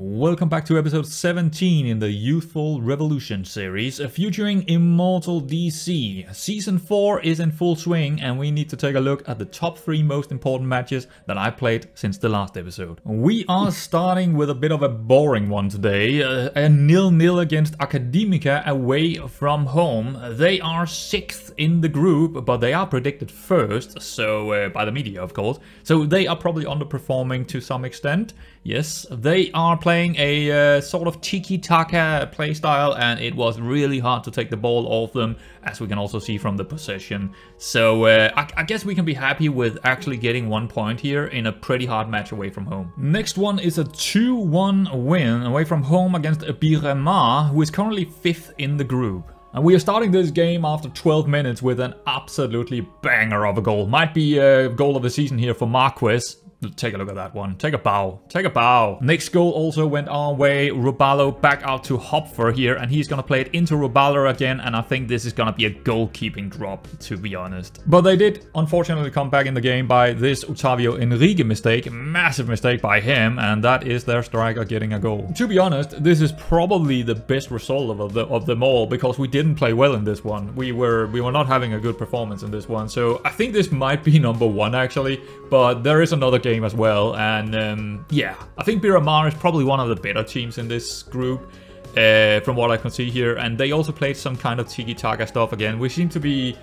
Welcome back to episode 17 in the Youthful Revolution series, featuring Immortal DC. Season 4 is in full swing and we need to take a look at the top 3 most important matches that I played since the last episode. We are starting with a bit of a boring one today, a 0-0 against Academica away from home. They are 6th in the group, but they are predicted first, so by the media of course, so they are probably underperforming to some extent. Yes, they are playing a sort of tiki-taka playstyle, and it was really hard to take the ball off them, as we can also see from the possession. So I guess we can be happy with actually getting 1 point here in a pretty hard match away from home. Next one is a 2-1 win away from home against Pero, who is currently 5th in the group. And we are starting this game after 12 minutes with an absolutely banger of a goal. Might be a goal of the season here for Marquez. Take a look at that one. Take a bow. Take a bow. Next goal also went our way. Roballo back out to Hopfer here, and he's gonna play it into Roballo again, and I think this is gonna be a goalkeeping drop, to be honest. But they did unfortunately come back in the game by this Otavio Enrique mistake. Massive mistake by him, and that is their striker getting a goal. To be honest, this is probably the best result of them all, because we didn't play well in this one. We were not having a good performance in this one, so I think this might be number 1 actually, but there is another game as well, and yeah, I think Miramar is probably one of the better teams in this group, from what I can see here, and they also played some kind of tiki-taka stuff again. We seem to be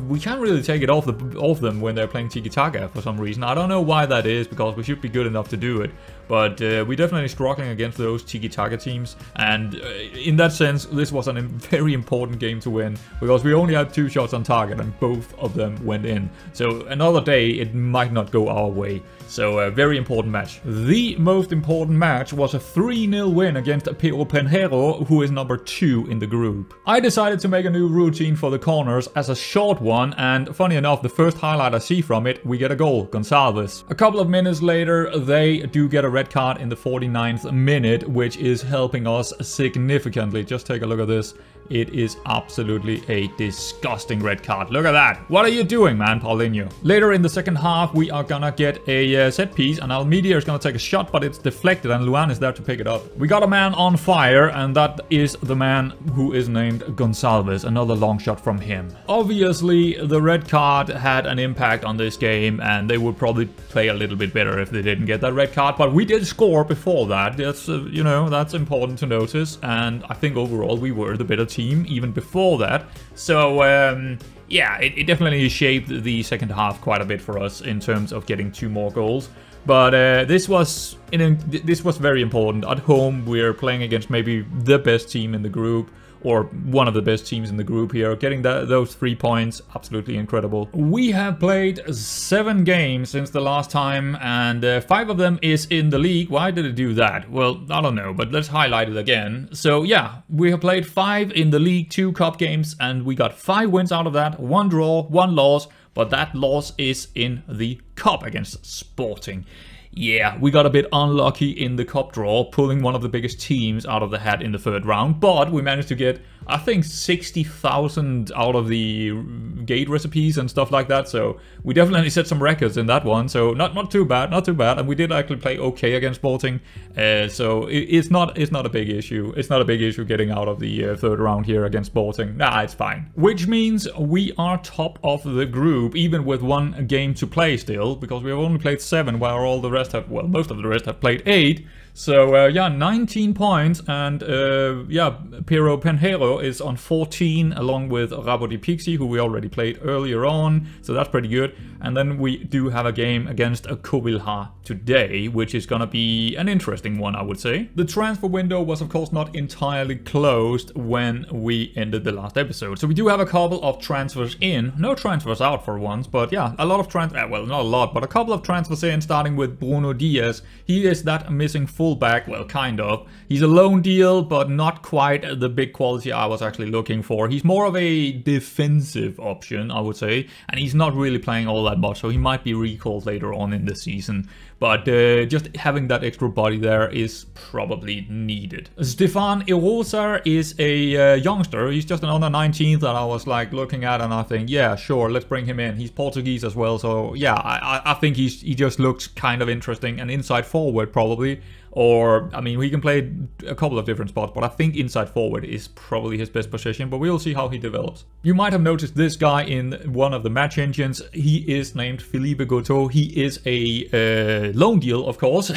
we can't really take it off them when they're playing tiki-taka for some reason. I don't know why that is, because we should be good enough to do it, but we're definitely struggling against those tiki-taka teams, and in that sense this was a very important game to win, because we only had 2 shots on target and both of them went in. So another day it might not go our way, so a very important match. The most important match was a 3-0 win against Pero Pinheiro, who is number 2 in the group. I decided to make a new routine for the corners as a short one, and funny enough, the first highlight I see from it, we get a goal, Gonçalves. A couple of minutes later, they do get a red card in the 49th minute, which is helping us significantly. Just take a look at this. It is absolutely a disgusting red card. Look at that. What are you doing, man, Paulinho? Later in the second half, we are gonna get a set piece, and Almeida is gonna take a shot, but it's deflected, and Luan is there to pick it up. We got a man on fire, and that is the man who is named Gonçalves. Another long shot from him. Obviously, the red card had an impact on this game, and they would probably play a little bit better if they didn't get that red card, but we did score before that. That's, you know, that's important to notice, and I think overall we were the better team even before that. So yeah, it definitely shaped the second half quite a bit for us in terms of getting 2 more goals. But this was very important. At home, we're playing against maybe the best team in the group, or one of the best teams in the group here. Getting those 3 points, absolutely incredible. We have played 7 games since the last time, and 5 of them is in the league. Why did it do that? Well, I don't know, but let's highlight it again. So yeah, we have played 5 in the league, 2 cup games, and we got 5 wins out of that, 1 draw, 1 loss, but that loss is in the cup against Sporting. Yeah, we got a bit unlucky in the cup draw, pulling one of the biggest teams out of the hat in the 3rd round, but we managed to get, I think, 60,000 out of the gate recipes and stuff like that, so we definitely set some records in that one, so not too bad, not too bad, and we did actually play okay against Sporting, so it's not a big issue. It's not a big issue getting out of the 3rd round here against Sporting. Nah, it's fine. Which means we are top of the group, even with 1 game to play still, because we have only played 7, while all the rest have, well, most of the rest have played 8. So yeah, 19 points, and yeah, Pero Pinheiro is on 14, along with Rabo di Pixie, who we already played earlier on, so that's pretty good. And then we do have a game against Covilhã today, which is gonna be an interesting one, I would say. The transfer window was of course not entirely closed when we ended the last episode, so we do have a couple of transfers in, no transfers out for once, but yeah, a lot of well, not a lot, but a couple of transfers in, starting with Bruno Diaz. He is that missing fullback, well, kind of. He's a loan deal, but not quite the big quality I was actually looking for. He's more of a defensive option, I would say, and he's not really playing all that much, so he might be recalled later on in the season. But just having that extra body there is probably needed. Stefan Erosa is a youngster. He's just an under 19 that I was like looking at, and I think, yeah, sure, let's bring him in. He's Portuguese as well, so yeah, I think he just looks kind of interesting. An inside forward probably. Or, I mean, he can play a couple of different spots, but I think inside forward is probably his best position, but we'll see how he develops. You might have noticed this guy in one of the match engines. He is named Felipe Goto. He is a loan deal, of course,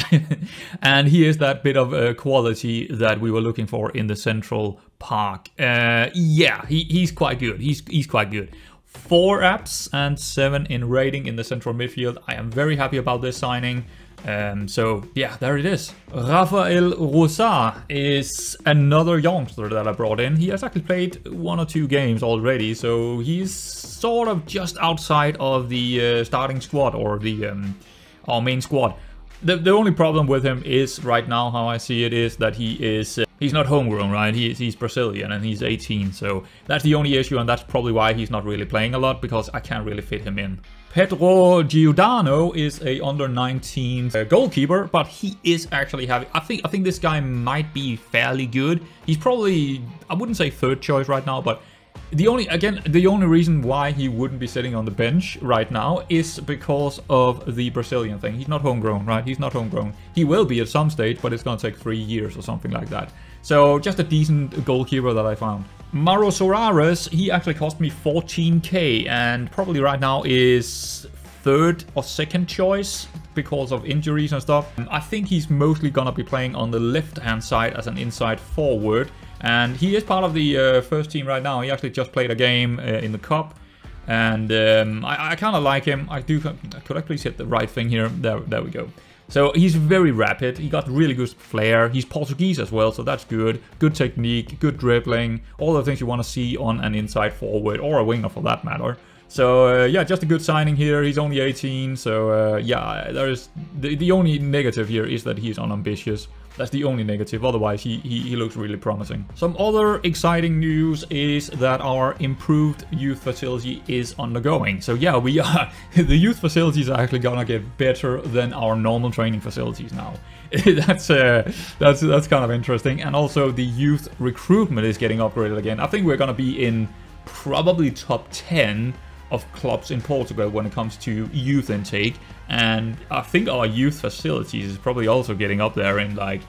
and he is that bit of quality that we were looking for in the Central Park. Yeah, he's quite good. He's quite good. 4 apps and 7 in rating in the central midfield. I am very happy about this signing. So yeah, there it is. Rafael Rosa is another youngster that I brought in. He has actually played 1 or 2 games already, so he's sort of just outside of the starting squad, or the our main squad. The only problem with him is, right now, how I see it, is that he is he's not homegrown, right? He's Brazilian and he's 18, so that's the only issue, and that's probably why he's not really playing a lot, because I can't really fit him in. Pedro Giordano is a under 19 goalkeeper, but he is actually having, I think this guy might be fairly good. He's probably, I wouldn't say third choice right now, but the only reason why he wouldn't be sitting on the bench right now is because of the Brazilian thing. He's not homegrown, right? He's not homegrown. He will be at some stage, but it's gonna take 3 years or something like that. So just a decent goalkeeper that I found. Mauro Soares, he actually cost me 14k, and probably right now is 3rd or 2nd choice because of injuries and stuff. I think he's mostly gonna be playing on the left-hand side as an inside forward, and he is part of the first team right now. He actually just played a game in the cup, and I kind of like him. I could I please hit the right thing here? There we go. So he's very rapid, he got really good flair, he's Portuguese as well, so that's good. Good technique, good dribbling, all the things you want to see on an inside forward, or a winger for that matter. So yeah, just a good signing here. He's only 18, so yeah, there's the only negative here is that he's unambitious. That's the only negative, otherwise he looks really promising. Some other exciting news is that our improved youth facility is undergoing. So yeah, we are the youth facilities are actually gonna get better than our normal training facilities now. That's kind of interesting. And also the youth recruitment is getting upgraded again. I think we're gonna be in probably top 10 of clubs in Portugal when it comes to youth intake, and I think our youth facilities is probably also getting up there in, like,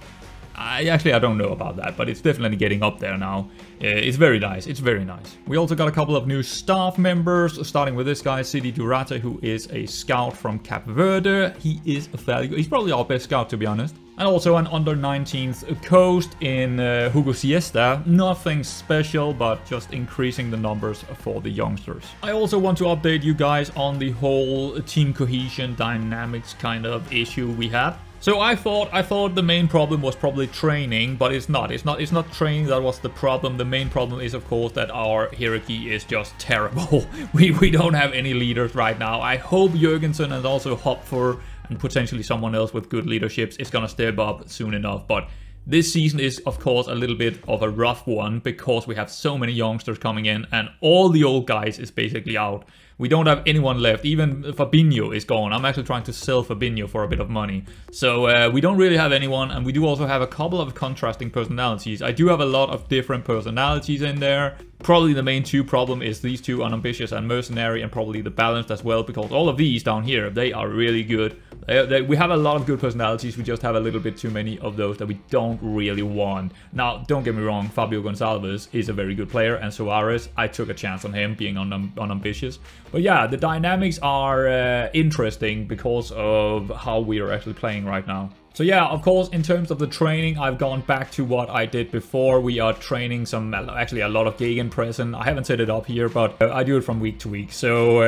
I don't know about that, but it's definitely getting up there now. It's very nice, it's very nice. We also got a couple of new staff members, starting with this guy, Sidi Durate, who is a scout from Cape Verde. He is fairly good. He's probably our best scout, to be honest. And also an under 19th coast in Hugo Siesta. Nothing special, but just increasing the numbers for the youngsters. I also want to update you guys on the whole team cohesion dynamics kind of issue we had. So I thought the main problem was probably training, but it's not. It's not training that was the problem. The main problem is, of course, that our hierarchy is just terrible. We don't have any leaders right now. I hope Jürgensen and also Hopfer and potentially someone else with good leaderships is gonna step up soon enough. But this season is, of course, a little bit of a rough one because we have so many youngsters coming in and all the old guys is basically out. We don't have anyone left. Even Fabinho is gone. I'm actually trying to sell Fabinho for a bit of money. So we don't really have anyone, and we do also have a couple of contrasting personalities. I do have a lot of different personalities in there. Probably the main 2 problem is these 2, unambitious and mercenary, and probably the balanced as well, because all of these down here, they are really good. We have a lot of good personalities, we just have a little bit too many of those that we don't really want. Now, don't get me wrong, Fabio Gonçalves is a very good player, and Soares, I took a chance on him being unambitious. But yeah, the dynamics are interesting because of how we are actually playing right now. So yeah, of course, in terms of the training, I've gone back to what I did before. We are training actually a lot of gegenpressen. I haven't set it up here, but I do it from week to week. So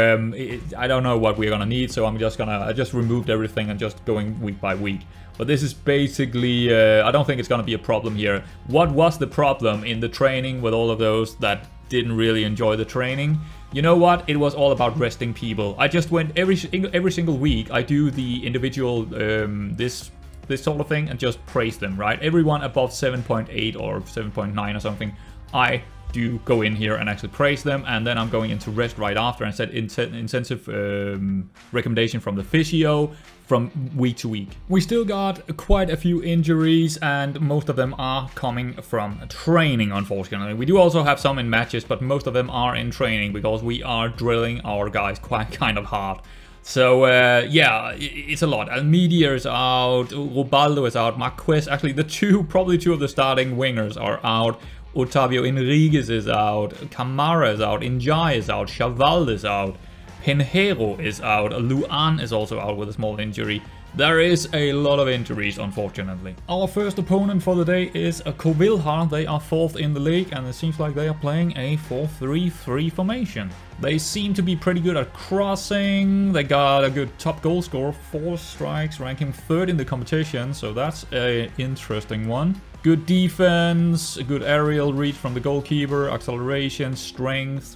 I don't know what we're gonna need, so I just removed everything and just going week by week. But this is basically, I don't think it's gonna be a problem here. What was the problem in the training with all of those that didn't really enjoy the training? You know what? It was all about resting people. I just went every single week. I do the individual this sort of thing and just praise them, right? Everyone above 7.8 or 7.9 or something, I do go in here and actually praise them, and then I'm going into rest right after and set intensive recommendation from the physio from week to week. We still got quite a few injuries, and most of them are coming from training, unfortunately. We do also have some in matches, but most of them are in training because we are drilling our guys quite kind of hard. So, yeah, it's a lot. Almeida is out, Robaldo is out, Marquez, actually probably two of the starting wingers are out. Otavio Enriquez is out, Camara is out, Njai is out, Chaval is out, Pinheiro is out, Luan is also out with a small injury. There is a lot of injuries, unfortunately. Our first opponent for the day is Covilhã. They are 4th in the league, and it seems like they are playing a 4-3-3 formation. They seem to be pretty good at crossing. They got a good top goal scorer, 4 strikes, ranking 3rd in the competition, so that's an interesting one. Good defense, a good aerial reach from the goalkeeper, acceleration, strength.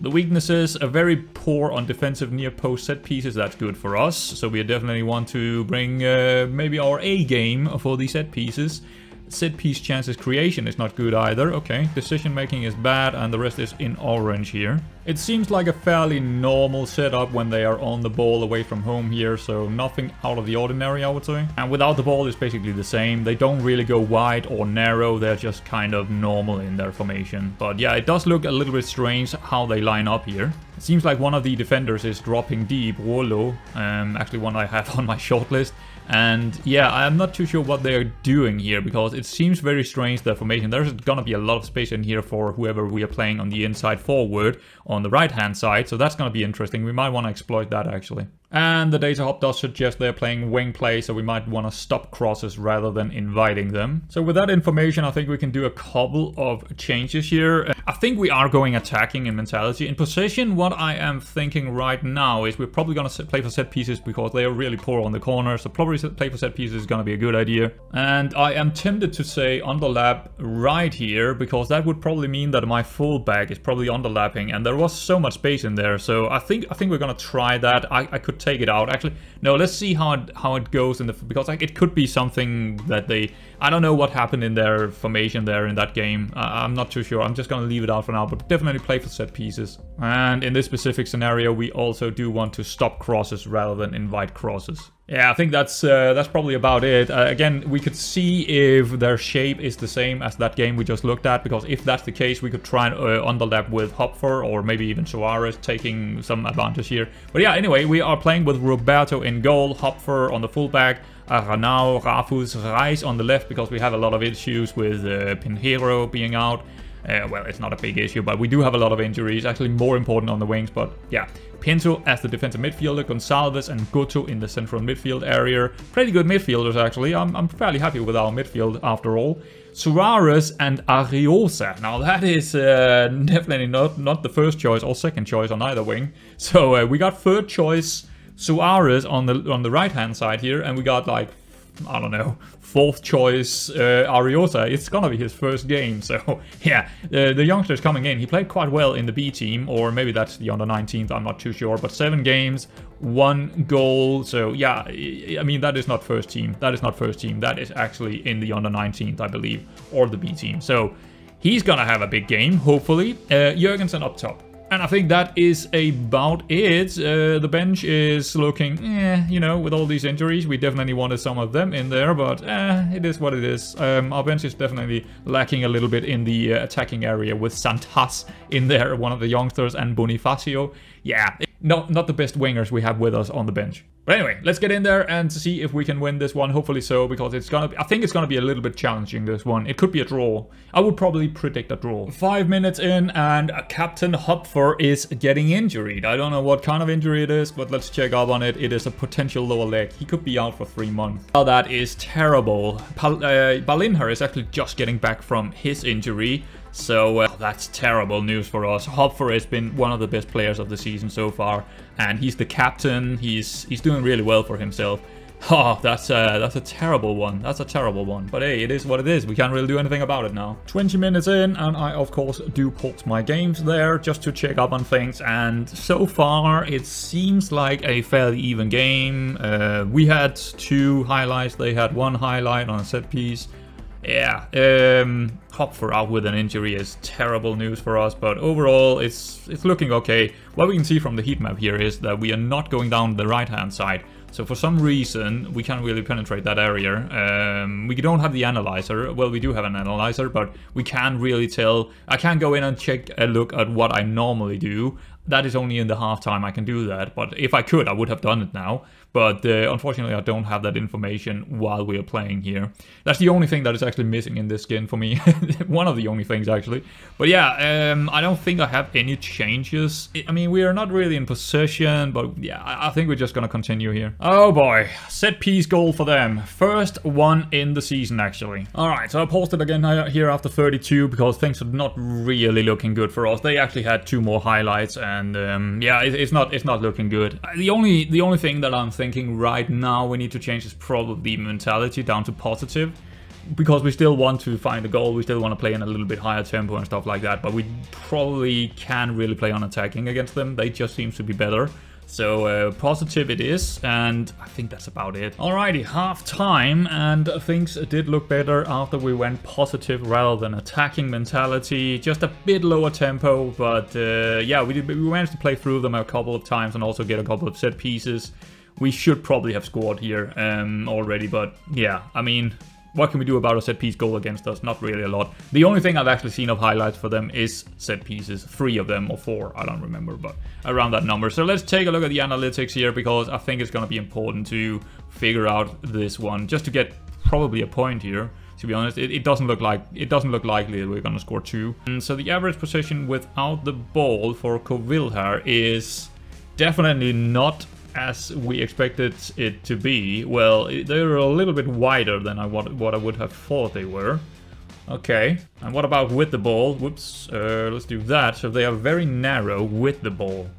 The weaknesses are very poor on defensive near post set pieces. That's good for us. So we definitely want to bring maybe our A game for the set pieces. Set piece chances creation is not good either. Okay, decision making is bad, and the rest is in orange here. It seems like a fairly normal setup when they are on the ball away from home here, so nothing out of the ordinary, I would say. And without the ball, it's basically the same. They don't really go wide or narrow, they're just kind of normal in their formation. But yeah, it does look a little bit strange how they line up here. It seems like one of the defenders is dropping deep, Rolo, actually one I have on my shortlist. And yeah, I'm not too sure what they're doing here, because it seems very strange, their formation. There's gonna be a lot of space in here for whoever we are playing on the inside forward on the right hand side, so that's gonna be interesting. We might want to exploit that actually. And the data hub does suggest they're playing wing play, so we might want to stop crosses rather than inviting them. So with that information, I think we can do a couple of changes here. I think we are going attacking in mentality. In position, what I am thinking right now is we're probably going to play for set pieces because they are really poor on the corner, so probably play for set pieces is going to be a good idea. And I am tempted to say underlap right here, because that would probably mean that my fullback is probably underlapping, and there was so much space in there, so I think we're going to try that. I could take it out. Actually, no, let's see how it goes in the, because like, it could be something that I don't know what happened in their formation there in that game. I'm not too sure. I'm just gonna leave it out for now, but definitely play for set pieces. And in this specific scenario, we also do want to stop crosses rather than invite crosses. Yeah, I think that's probably about it. Again, we could see if their shape is the same as that game we just looked at, because if that's the case, we could try and underlap with Hopfer or maybe even Suarez, taking some advantage here. But yeah, anyway, we are playing with Roberto in goal, Hopfer on the fullback, Aranao, Rafus, Reis on the left, because we have a lot of issues with Pinheiro being out. Well, it's not a big issue, but we do have a lot of injuries. Actually, more important on the wings, but yeah. Pinto as the defensive midfielder, Gonçalves and Goto in the central midfield area. Pretty good midfielders, actually. I'm fairly happy with our midfield, after all. Suarez and Ariosa. Now, that is definitely not the first choice or second choice on either wing. So, we got third choice Suarez on the right-hand side here, and we got, like, I don't know, fourth choice Ariosa. It's gonna be his first game, so yeah, the youngster's coming in. He played quite well in the B team, or maybe that's the under 19th, I'm not too sure, but 7 games, 1 goal, so yeah, I mean, that is not first team. That is not first team. That is actually in the under 19th, I believe, or the B team. So he's gonna have a big game, hopefully. Jurgensen up top. And I think that is about it. The bench is looking, you know, with all these injuries. We definitely wanted some of them in there, but it is what it is. Our bench is definitely lacking a little bit in the attacking area with Santas in there, one of the youngsters, and Bonifacio. Yeah, not the best wingers we have with us on the bench. But anyway, let's get in there and see if we can win this one. Hopefully so, because it's gonna be, I think it's gonna be a little bit challenging, this one. It could be a draw. I would probably predict a draw. 5 minutes in, and Captain Hopfer is getting injured. I don't know what kind of injury it is, but let's check up on it. It is a potential lower leg. He could be out for 3 months. Oh, that is terrible. Balinher is actually just getting back from his injury. So that's terrible news for us. Hopfer has been one of the best players of the season so far, and he's the captain. He's doing really well for himself. Oh, that's a terrible one. That's a terrible one. But hey, it is what it is. We can't really do anything about it now. 20 minutes in, and I of course do pause my games there just to check up on things. And so far, it seems like a fairly even game. We had 2 highlights. They had 1 highlight on a set piece. Yeah, Hopfer out with an injury is terrible news for us, but overall it's looking okay. What we can see from the heat map here is that we are not going down the right hand side. So for some reason, we can't really penetrate that area. We don't have the analyzer. Well, we do have an analyzer, but we can't really tell. I can't go in and check a look at what I normally do. That is only in the halftime I can do that, but if I could, I would have done it now. But unfortunately, I don't have that information while we are playing here. That's the only thing that is actually missing in this skin for me. One of the only things, actually. But yeah, I don't think I have any changes. I mean, we are not really in possession, but yeah, I think we're just gonna continue here. Oh boy, set piece goal for them. First one in the season, actually. All right, so I paused it again here after 32 because things are not really looking good for us. They actually had 2 more highlights, and yeah, it's not looking good. The only thing that I'm thinking right now we need to change is probably mentality down to positive, because we still want to find a goal, we still want to play in a little bit higher tempo and stuff like that, but we probably can't really play on attacking against them. They just seem to be better. So positive it is, and I think that's about it. Alrighty, half time, and things did look better after we went positive rather than attacking mentality. Just a bit lower tempo, but yeah, we managed to play through them a couple of times and also get a couple of set pieces. We should probably have scored here already, but yeah, I mean, what can we do about a set piece goal against us? Not really a lot. The only thing I've actually seen of highlights for them is set pieces. 3 of them, or 4, I don't remember, but around that number. So let's take a look at the analytics here, because I think it's going to be important to figure out this one, just to get probably a point here. To be honest, it doesn't look likely that we're going to score 2. And so the average possession without the ball for Covilhar is definitely not as we expected it to be. Well, they're a little bit wider than what I would have thought they were. Okay, and what about with the ball? Whoops, let's do that. So they are very narrow with the ball,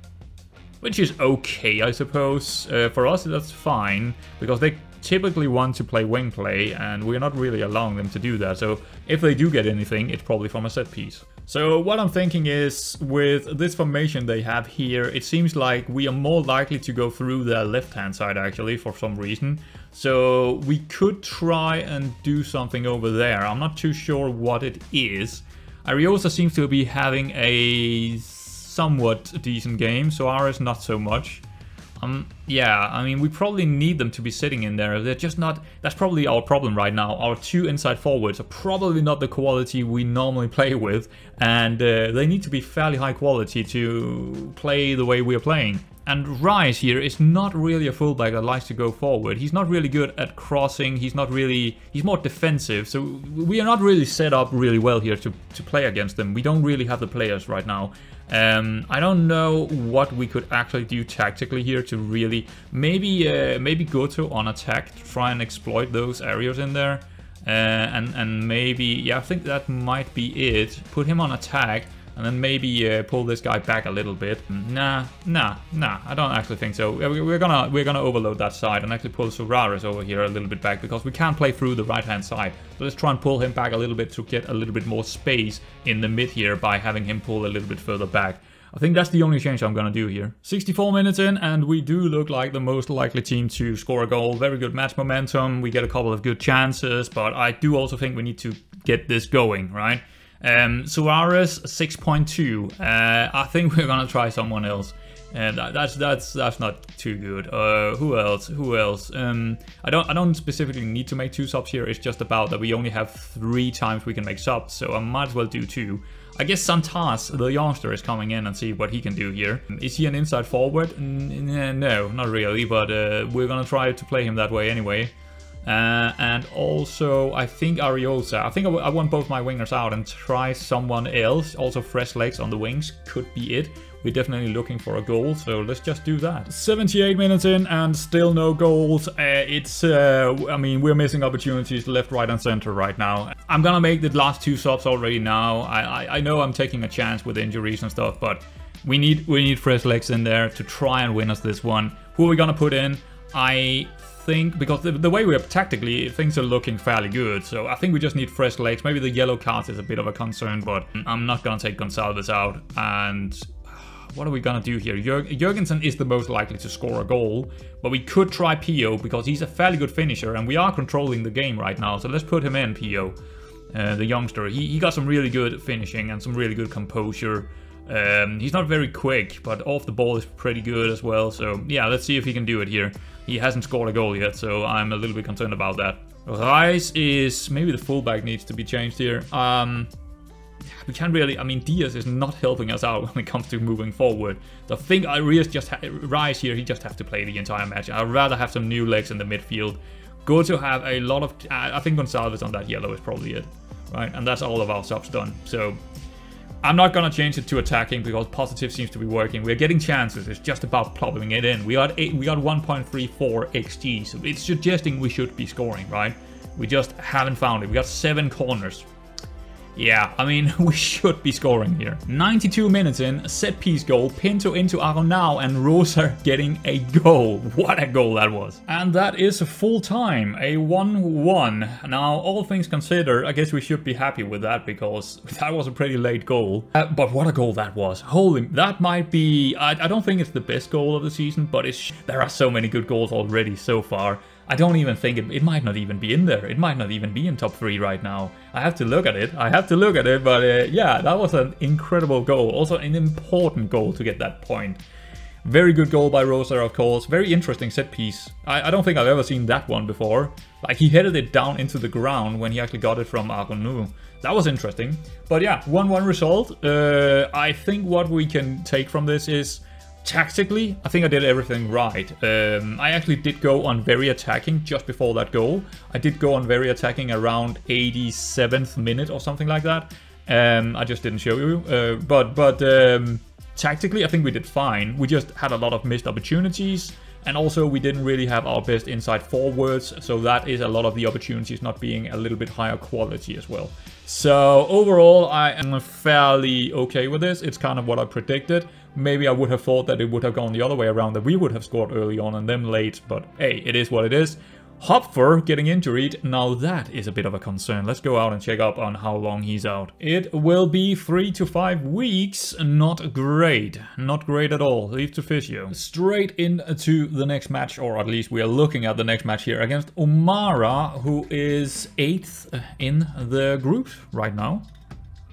which is okay, I suppose. For us, that's fine, because they typically want to play wing play, and we're not really allowing them to do that. So if they do get anything, it's probably from a set piece. So what I'm thinking is, with this formation they have here, it seems like we are more likely to go through the left-hand side, actually, for some reason. So we could try and do something over there. I'm not too sure what it is. Ariosa seems to be having a somewhat decent game, so Ares not so much. Yeah, I mean, we probably need them to be sitting in there. They're just not... That's probably our problem right now. Our 2 inside forwards are probably not the quality we normally play with, and they need to be fairly high quality to play the way we're playing. And Rice here is not really a fullback that likes to go forward. He's not really good at crossing. He's more defensive. So we are not really set up really well here to play against them. We don't really have the players right now. I don't know what we could actually do tactically here to really... Maybe Goto on attack to try and exploit those areas in there. And maybe... Yeah, I think that might be it. Put him on attack. And then maybe pull this guy back a little bit. Nah, I don't actually think so. We're gonna overload that side and actually pull Suraris over here a little bit back, because we can't play through the right-hand side. So let's try and pull him back a little bit to get a little bit more space in the mid here by having him pull a little bit further back. I think that's the only change I'm gonna do here. 64 minutes in, and we do look like the most likely team to score a goal. Very good match momentum. We get a couple of good chances, but I do also think we need to get this going, right? Suarez 6.2. I think we're gonna try someone else, and that's not too good. Who else? I don't specifically need to make 2 subs here. It's just about that we only have 3 times we can make subs, so I might as well do 2. I guess Santas, the youngster, is coming in and see what he can do here. Is he an inside forward? No, not really, but we're gonna try to play him that way anyway. And also, I think Ariosa. I think I want both my wingers out and try someone else. Also, fresh legs on the wings could be it. We're definitely looking for a goal, so let's just do that. 78 minutes in and still no goals. I mean, we're missing opportunities left, right, and center right now. I'm gonna make the last 2 subs already now. I know I'm taking a chance with injuries and stuff, but we need fresh legs in there to try and win us this one. Who are we gonna put in? I think, because the way we are tactically, things are looking fairly good, so I think we just need fresh legs. Maybe the yellow cards is a bit of a concern, but I'm not gonna take Gonçalves out. And what are we gonna do here? Jurgensen is the most likely to score a goal, but we could try Pio, because he's a fairly good finisher, and we are controlling the game right now, so let's put him in, Pio, the youngster. He got some really good finishing and some really good composure. He's not very quick, but off the ball is pretty good as well. So yeah, let's see if he can do it here. He hasn't scored a goal yet, so I'm a little bit concerned about that. Reis is... maybe the fullback needs to be changed here. We can't really... I mean, Diaz is not helping us out when it comes to moving forward. So I think Reis here, he just has to play the entire match. I'd rather have some new legs in the midfield. Good to have a lot of... I think Gonçalves on that yellow is probably it. Right, and that's all of our subs done. So I'm not gonna change it to attacking because positive seems to be working. We're getting chances. It's just about plopping it in. We got 1.34 XG, so it's suggesting we should be scoring, right? We just haven't found it. We got 7 corners. Yeah, I mean, we should be scoring here. 92 minutes in, set piece goal, Pinto into Aronao, and Rosa getting a goal. What a goal that was. And that is a full time, a 1-1. Now, all things considered, I guess we should be happy with that because that was a pretty late goal. But what a goal that was. Holy, that might be, I don't think it's the best goal of the season, but there are so many good goals already so far. I don't even think it might not even be in there. It might not even be in top 3 right now. I have to look at it. But yeah, that was an incredible goal. Also an important goal to get that point. Very good goal by Rosa, of course. Very interesting set piece. I don't think I've ever seen that one before. Like, he headed it down into the ground when he actually got it from Argonu. That was interesting. But yeah, 1-1 result. I think what we can take from this is... tactically, I think I did everything right. I actually did go on very attacking just before that goal. I did go on very attacking around 87th minute or something like that. I just didn't show you. But tactically, I think we did fine. We just had a lot of missed opportunities. And also, we didn't really have our best inside forwards. So that is a lot of the opportunities not being a little bit higher quality as well. So overall, I am fairly okay with this. It's kind of what I predicted. Maybe I would have thought that it would have gone the other way around, that we would have scored early on and them late. But hey, it is what it is. Hopfer getting injured, now that is a bit of a concern. Let's go out and check up on how long he's out. It will be 3 to 5 weeks. Not great. Not great at all. Leave to physio. Straight into the next match, or at least we are looking at the next match here against Omara, who is 8th in the group right now.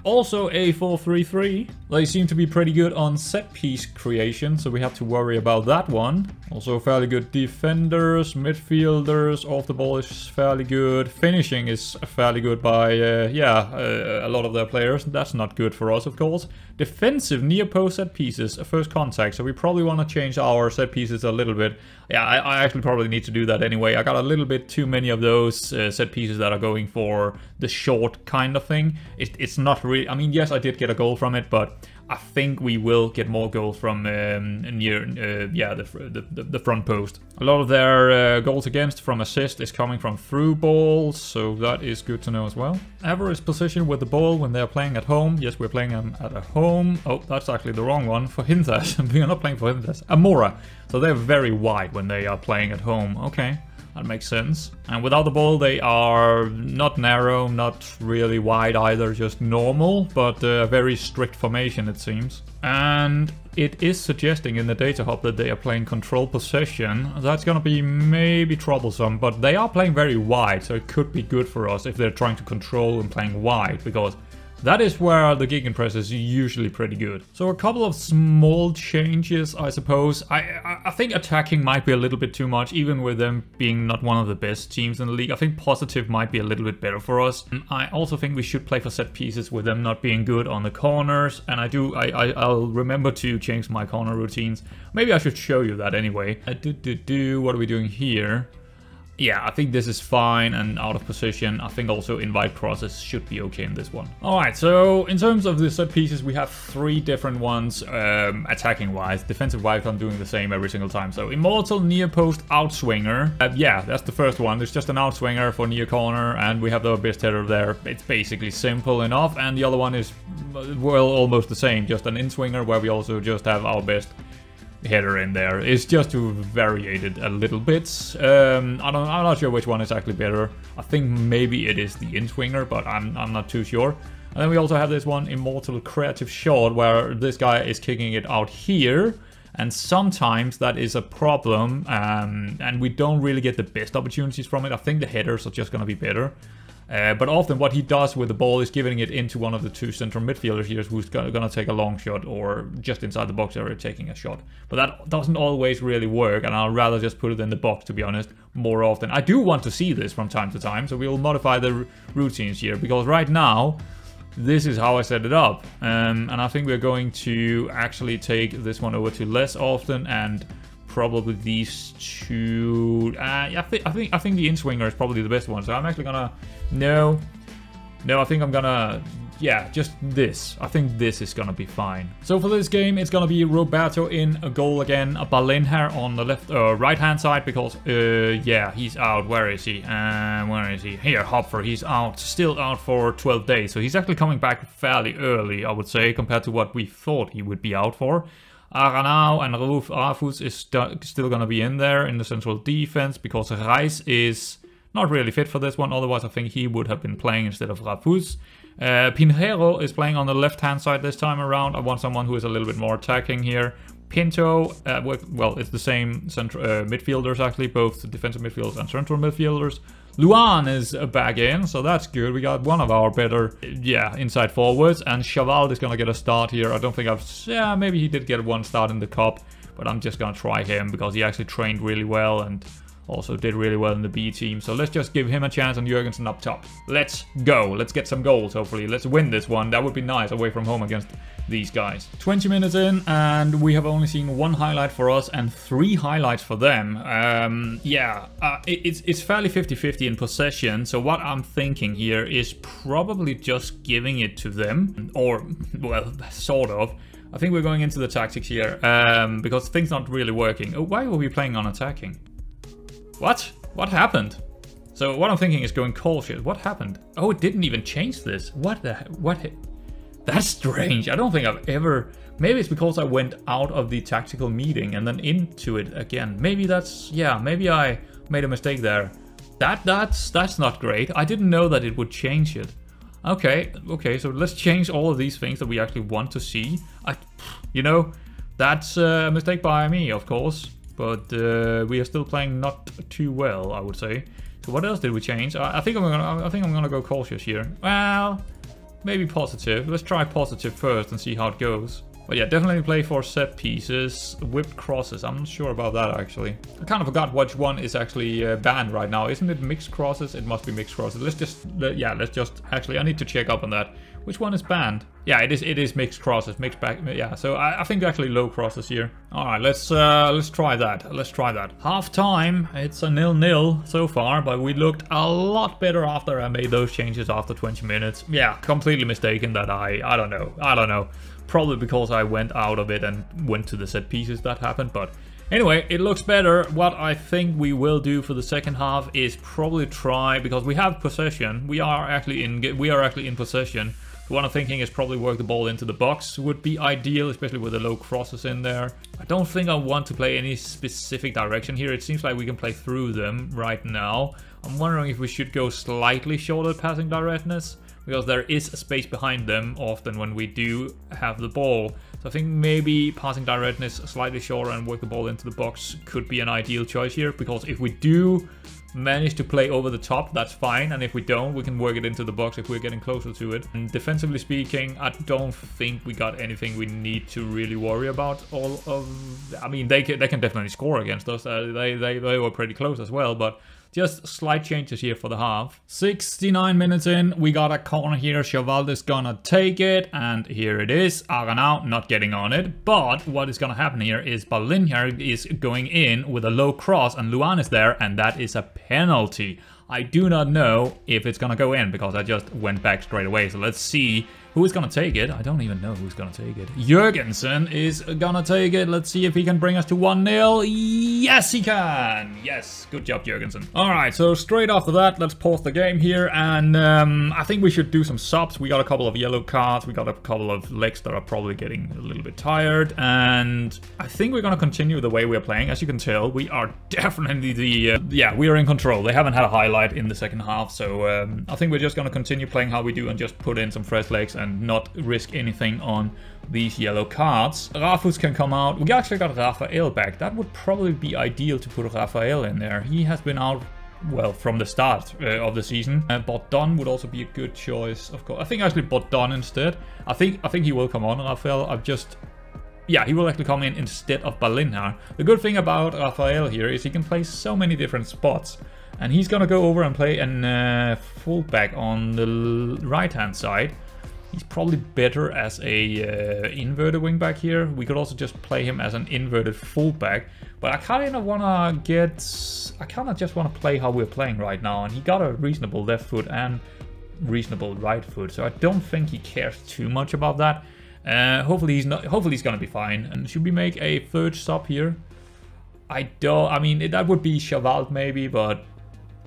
Also a 4-3-3. They seem to be pretty good on set piece creation, so we have to worry about that one. Also fairly good defenders, midfielders, off the ball is fairly good. Finishing is fairly good by, a lot of their players. That's not good for us, of course. Defensive near post set pieces, first contact, so we probably want to change our set pieces a little bit. Yeah, I actually probably need to do that anyway. I got a little bit too many of those set pieces that are going for the short kind of thing. It's not really... I mean, yes, I did get a goal from it, but I think we will get more goals from the front post. A lot of their goals against from assist is coming from through balls, so that is good to know as well. Average position with the ball when they're playing at home. Yes, we're playing them at a home. Oh, that's actually the wrong one. For Hinthas. We are not playing for Hinthas. Amora. So they're very wide when they are playing at home. Okay. That makes sense. And without the ball, they are not narrow, not really wide either, just normal, but a very strict formation, it seems. And it is suggesting in the data hub that they are playing control possession. That's gonna be maybe troublesome, but they are playing very wide, so it could be good for us if they're trying to control and playing wide, because that is where the gegenpress is usually pretty good. So a couple of small changes, I suppose. I think attacking might be a little bit too much, even with them being not one of the best teams in the league. I think positive might be a little bit better for us. I also think we should play for set pieces with them not being good on the corners. And I'll remember to change my corner routines. Maybe I should show you that anyway. What are we doing here? Yeah, I think this is fine and out of position. I think also invite crosses should be okay in this one. Alright, so in terms of the set pieces, we have 3 different ones attacking wise. Defensive wise, I'm doing the same every single time. So Immortal near post outswinger. Yeah, that's the first one. It's just an outswinger for near corner and we have the best header there. It's basically simple enough. And the other one is, well, almost the same. Just an in-swinger where we also just have our best header in there. It's just to variate it a little bit. I'm not sure which one is actually better. I think maybe it is the in-swinger, but I'm not too sure. And then we also have this one, Immortal Creative Shot, where this guy is kicking it out here. And sometimes that is a problem, and we don't really get the best opportunities from it. I think the headers are just going to be better. But often what he does with the ball is giving it into one of the two central midfielders here who's gonna take a long shot, or just inside the box area taking a shot. But that doesn't always really work, and I'd rather just put it in the box, to be honest, more often. I do want to see this from time to time, so we'll modify the routines here, because right now this is how I set it up. And I think we're going to actually take this one over to less often, and probably these two. I think the in-swinger is probably the best one. So I'm actually gonna no. I think I'm gonna just this. I think this is gonna be fine. So for this game, it's gonna be Roberto in a goal again. Pinheiro on the left, right hand side, because he's out. Where is he? Where is he? Here, Hopfer. He's out, still out for 12 days. So he's actually coming back fairly early, I would say, compared to what we thought he would be out for. Aranau and Rafus is still going to be in there in the central defense, because Reis is not really fit for this one. Otherwise, I think he would have been playing instead of Rafus. Pinheiro is playing on the left-hand side this time around. I want someone who is a little bit more attacking here. Pinto, well, it's the same central midfielders, actually, both defensive midfielders and central midfielders. Luan is back in, so that's good. We got one of our better, inside forwards. And Chaval is going to get a start here. I don't think maybe he did get one start in the cup, but I'm just going to try him because he actually trained really well and also did really well in the B team. So let's just give him a chance on Jurgensen up top. Let's go. Let's get some goals, hopefully. Let's win this one. That would be nice away from home against these guys. 20 minutes in, and we have only seen one highlight for us and 3 highlights for them. It's fairly 50-50 in possession. So what I'm thinking here is probably just giving it to them, or, well, sort of. I think we're going into the tactics here because things not really working. Oh, why were we playing on attacking? What? What happened? So what I'm thinking is going cautious. What happened? Oh, it didn't even change this. What? That's strange. I don't think I've ever... Maybe it's because I went out of the tactical meeting and then into it again. Maybe that's... Yeah, maybe I made a mistake there. That's not great. I didn't know that it would change it. Okay, so let's change all of these things that we actually want to see. That's a mistake by me, of course. But we are still playing not too well, I would say. So what else did we change? I think I'm gonna go cautious here. Well, maybe positive. Let's try positive first and see how it goes. But yeah, definitely play for set pieces, whipped crosses. I'm not sure about that actually. I kind of forgot which one is actually banned right now. Isn't it mixed crosses? It must be mixed crosses. Let's just actually, I need to check up on that. Which one is banned? Yeah, it is mixed crosses, mixed back. Yeah, so I think actually low crosses here. All right, let's try that. Let's try that. Half time, it's a 0-0 so far, but we looked a lot better after I made those changes after 20 minutes. Yeah, completely mistaken that I don't know. Probably because I went out of it and went to the set pieces that happened, but anyway, it looks better. What I think we will do for the second half is probably try, because we have possession. We are actually in possession. What I'm thinking is probably work the ball into the box would be ideal, especially with the low crosses in there. I don't think I want to play any specific direction here. It seems like we can play through them right now. I'm wondering if we should go slightly shorter passing directness, because there is a space behind them often when we do have the ball. So I think maybe passing directness slightly shorter and work the ball into the box could be an ideal choice here, because if we do manage to play over the top, that's fine, and if we don't, we can work it into the box if we're getting closer to it. And defensively speaking, I don't think we got anything we need to really worry about. I mean, they can definitely score against us. They were pretty close as well, but just slight changes here for the half. 69 minutes in, we got a corner here. Chaval is gonna take it, and here it is. Aranau not getting on it. But what is gonna happen here is Pinheiro is going in with a low cross, and Luan is there, and that is a penalty. I do not know if it's gonna go in because I just went back straight away. So let's see who is gonna take it. I don't even know who's gonna take it. Jurgensen is gonna take it. Let's see if he can bring us to 1-0. Yes, he can. Yes, good job, Jurgensen. All right, so straight after that, let's pause the game here, and I think we should do some subs. We got a couple of yellow cards. We got a couple of legs that are probably getting a little bit tired, and I think we're gonna continue the way we're playing. As you can tell, we are definitely we are in control. They haven't had a highlight in the second half, so I think we're just gonna continue playing how we do and just put in some fresh legs and not risk anything on these yellow cards. Rafus can come out. We actually got Rafael back. That would probably be ideal to put Rafael in there. He has been out well, from the start of the season. Bordon would also be a good choice, of course. I think actually Bordon instead. I think he will come on, Rafael. Yeah, he will actually come in instead of Balinha. The good thing about Rafael here is he can play so many different spots. And he's gonna go over and play an fullback on the right-hand side. He's probably better as a inverted wingback here. We could also just play him as an inverted fullback. But I kind of just want to play how we're playing right now. And he got a reasonable left foot and reasonable right foot. So I don't think he cares too much about that. Hopefully he's gonna be fine. And should we make a third sub here? I mean, that would be Chavald maybe, but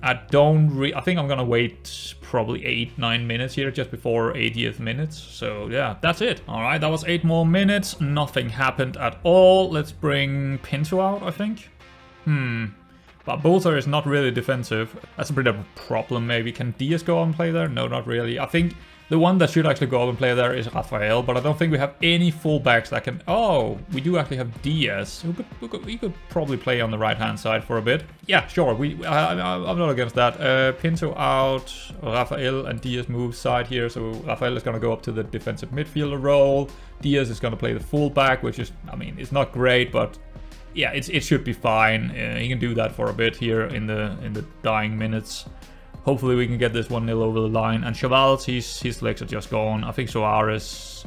I think I'm gonna wait probably 8-9 minutes here just before 80th minutes. So yeah, that's it. All right, that was 8 more minutes. Nothing happened at all. Let's bring Pinto out, I think. Barbosa is not really defensive. That's a bit of a problem maybe. Can Diaz go on and play there? No, not really. I think the one that should actually go up and play there is Rafael, but I don't think we have any fullbacks that can... Oh, we do actually have Diaz. We could probably play on the right-hand side for a bit. Yeah, sure. I'm not against that. Pinto out, Rafael and Diaz move side here. So Rafael is going to go up to the defensive midfielder role. Diaz is going to play the fullback, which is, I mean, it's not great, but yeah, it should be fine. He can do that for a bit here in the dying minutes. Hopefully we can get this 1-0 over the line. And Chavald, his legs are just gone. I think Soares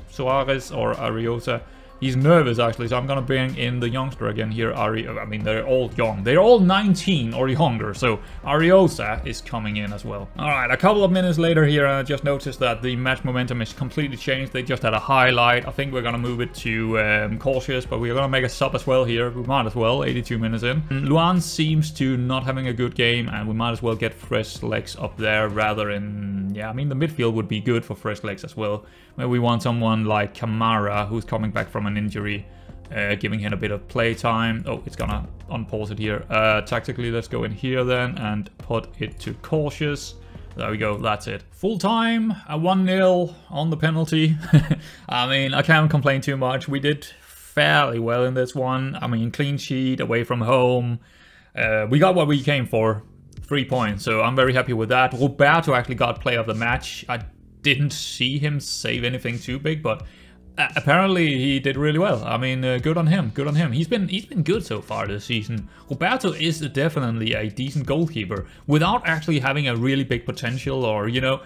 or Ariosa. He's nervous actually, so I'm gonna bring in the youngster again here. I mean, they're all young. They're all 19 or younger, so Ariosa is coming in as well. All right, a couple of minutes later here, I just noticed that the match momentum is completely changed. They just had a highlight. I think we're gonna move it to cautious, but we're gonna make a sub as well here. We might as well, 82 minutes in. Luan seems to not having a good game, and we might as well get fresh legs up there rather than... Yeah, I mean, the midfield would be good for fresh legs as well. Maybe we want someone like Kamara, who's coming back from an injury, giving him a bit of play time. Oh, it's gonna unpause it here. Tactically, let's go in here then and put it to cautious. There we go, that's it. Full time, a 1-0 on the penalty. I mean, I can't complain too much. We did fairly well in this one. I mean, clean sheet, away from home. We got what we came for, 3 points, so I'm very happy with that. Roberto actually got player of the match. I didn't see him save anything too big, but apparently he did really well. I mean, good on him. Good on him. He's been good so far this season. Roberto is definitely a decent goalkeeper without actually having a really big potential, or you know,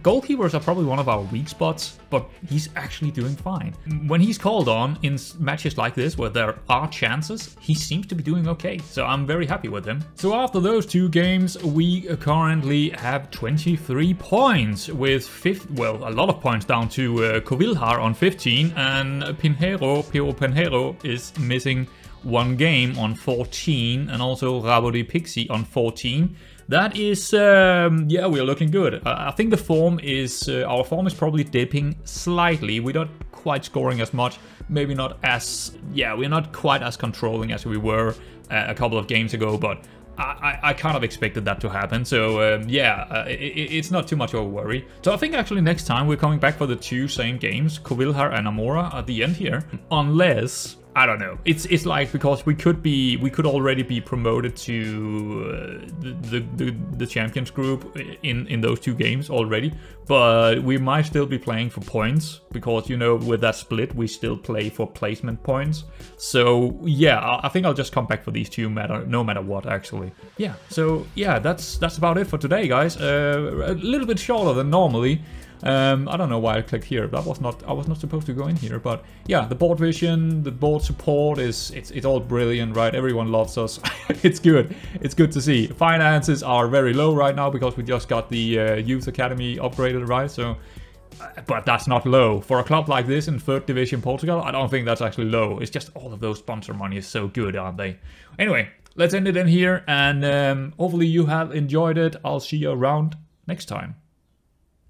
goalkeepers are probably one of our weak spots, but he's actually doing fine. When he's called on in matches like this where there are chances, he seems to be doing okay. So I'm very happy with him. So after those 2 games, we currently have 23 points with a lot of points down to Covilhar on 15, and Pero Pinheiro is missing 1 game on 14, and also Rabo de Pixie on 14. That is, yeah, we're looking good. I think the form is, our form is probably dipping slightly. We're not quite scoring as much, maybe not as, yeah, we're not quite as controlling as we were a couple of games ago, but I kind of expected that to happen. So, yeah, it's not too much of a worry. So I think actually next time we're coming back for the 2 same games, Covilhar and Amora at the end here, unless... I don't know. It's like, because we could already be promoted to the champions group in those 2 games already, but we might still be playing for points because, you know, with that split we still play for placement points. So yeah, I think I'll just come back for these 2 no matter what actually. Yeah. So yeah, that's about it for today, guys. A little bit shorter than normally. I don't know why I clicked here. I was not supposed to go in here, but yeah, the board vision, the board support it's all brilliant, right? Everyone loves us. It's good. It's good to see. Finances are very low right now because we just got the youth academy upgraded, right? So, but that's not low for a club like this in 3rd division Portugal. I don't think that's actually low. It's just all of those sponsor money is so good, aren't they? Anyway, let's end it in here, and hopefully you have enjoyed it. I'll see you around next time.